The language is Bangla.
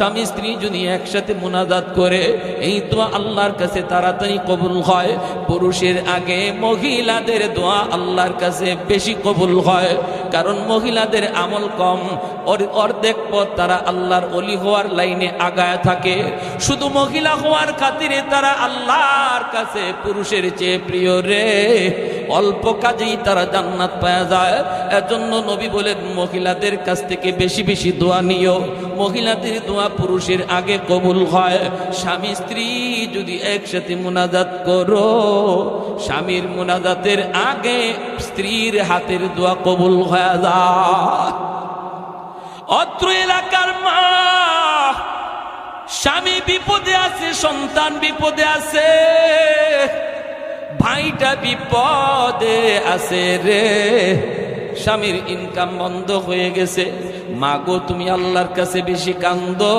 স্বামী স্ত্রী যদি একসাথে মুনাজাত করে এই দোয়া আল্লাহর কাছে তাড়াতাড়ি কবুল হয়। পুরুষের আগে মহিলাদের দোয়া আল্লাহর কাছে বেশি কবুল হয়, কারণ মহিলাদের আমল কম, অর্ধেক পথ তারা আল্লাহর ওলি হওয়ার লাইনে আগায় থাকে। শুধু মহিলা হওয়ার খাতিরে তারা আল্লাহর কাছে পুরুষের চেয়ে প্রিয় রে, অল্প কাজেই তারা জান্নাত পাওয়া যায়। এজন্য নবী বলেন মহিলাদের কাছ থেকে বেশি বেশি দোয়া নিও, মহিলাদের দোয়া পুরুষের আগে কবুল হয়। স্বামী স্ত্রী যদি একসাথে মুনাজাত করো, স্বামীর মুনাজাতের আগে স্ত্রীর হাতের দোয়া কবুল হয়ে যায়। অত্র এলাকার মা, স্বামী বিপদে আছে, সন্তান বিপদে আছে, ভাইটা বিপদে আছে রে, স্বামীর ইনকাম বন্ধ হয়ে গেছে। মা গো, তুমি আল্লাহর কাছে বেশি কান্দো।